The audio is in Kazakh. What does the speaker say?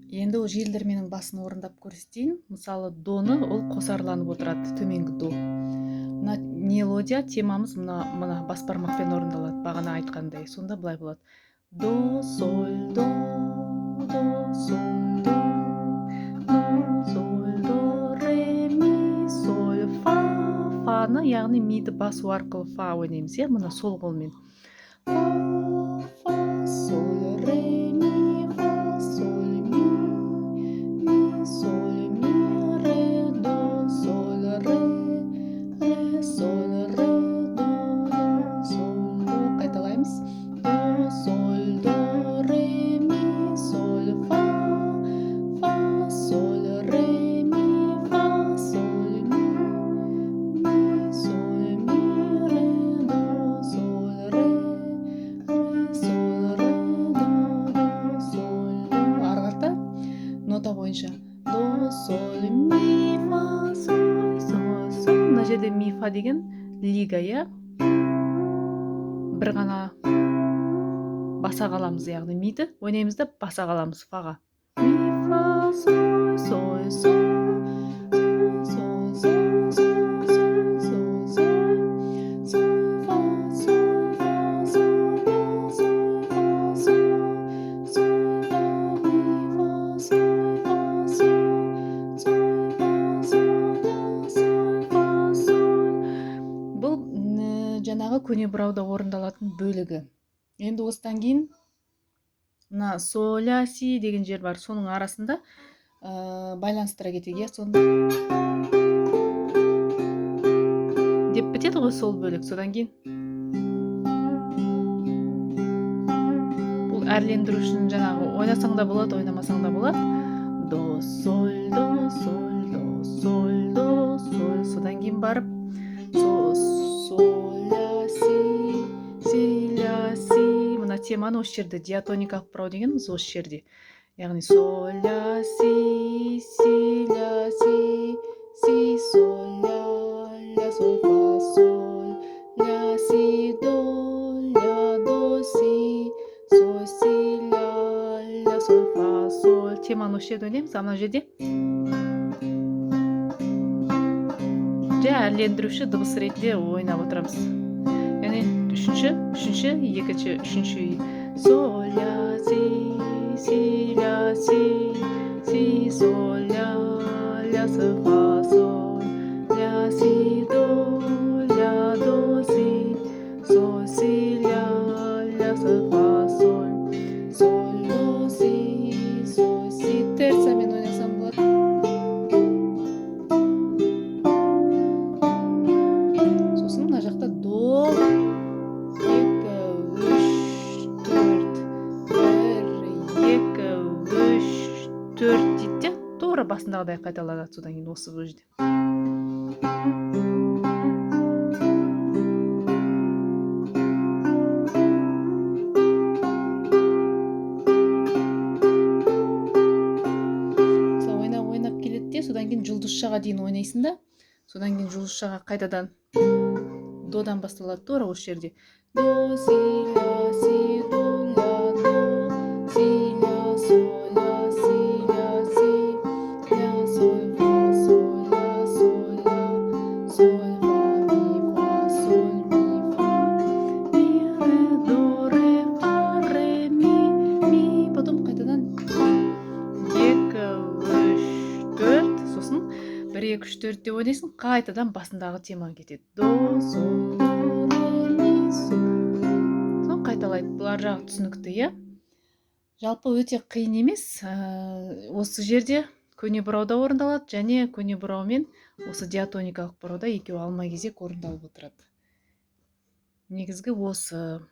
Енді ол желдерменің басын орындап көрсетейін. Мысалы, доны ол қосарланып отырады, төменгі до. Мына мелодия, темамыз мына бас бармақпен орындалады, бағана айтқандай. Сонда былай болады. До, соль, до, соль, до, соль, до, ре, ми, соль, фа. Фаны, яғни миді басу арқылы фа ойнаймыз, мына сол қолмен. Фа, соль, ре, ми, фа, соль, ми, соль, ми, ре, до, соль, ре, соль, ре, до, соль, до. Қайталаймыз. До, соль, до, ре, ми, соль, фа, соль, ре, ми, фа, соль, ми, соль, ми, ре, до, соль, ре, соль, ре, до, соль, до. Ары қарата нота бойынша. До, соль, ми, фа, соль, соль, соль. Мына жерде ми, фа деген лига, бір ғана баса қаламыз, яғни миді ойнаймыз да баса қаламыз фаға. Ми, фа, соль, соль, соль, соль, соль, соль, соль, соль, соль, соль, фа, соль, фа, соль, фа, соль, фа, соль, соль, фа, ми, фа, соль, фа, соль, соль, фа, соль, соль, фа, соль. Бұл жаңағы көне бұрауда орындалатын бөлігі. Енді осыдан кейін мына соль, ля, си деген жер бар. Соның арасында байланыстыра кетейік, сонда деп бітеді ғой сол бөлік. Содан кейін бұл әрлендіру үшін жаңағы ойнасаң да болады, ойнамасаң да болады. До, соль, до, соль, до, соль, до, соль. Содан кейін барып соль, ля, си, ля, си. Мына теманы осы жерде диатоникалық бұрау дегеніміз осы жерде. Яғни соль, ля, си, ля, си, соль, ля, соль, фа, соль, ля, си, до, си, ля, соль, фа, соль. Теманы осы жерде ойнаймыз, ана жерде әрлендіруші дыбыс ретінде ойнап отырамыз. Яғни үшінші, екінші, үшінші. Соль, ля, си, ля, си, соль, ля, соль, фа, соль, ля, си, до, си, ля, соль, фа, соль, до, си, терциямен ойнасам болады. Сосын мына жақта до, 2, 3, 4, 1, 2, 3, 4 дейді. Тура басындағыдай қайталанады. Содан кейін осы бөлікте. Ойнап келеді, содан кейін жұлдызшаға дейін ойнайсың да. Содан кейін жұлдызшаға қайтадан додан басталады, тура осы жерде. До, си, ля, си, до, ля, до, си, ля, соль, ля, си, ля, соль, фа, соль, ля, соль, фа, ми, фа, соль, ми, фа, ми, ре, до, ре, фа, ре, ми. Потом қайтадан 2, 3, 4. Сосын 1, 2, 3, 4 деп ойнайсың, қайтадан басындағы темаға кетеді. До, соль, до, ре, ми, соль. Соны қайталайды. Бұлар жағы түсінікті, Жалпы өте қиын емес. Осы жерде көне бұрауда орындалады, және көне бұраумен осы диатоникалық бұрауда екеуі алма кезек орындалып отырады. Негізгі осы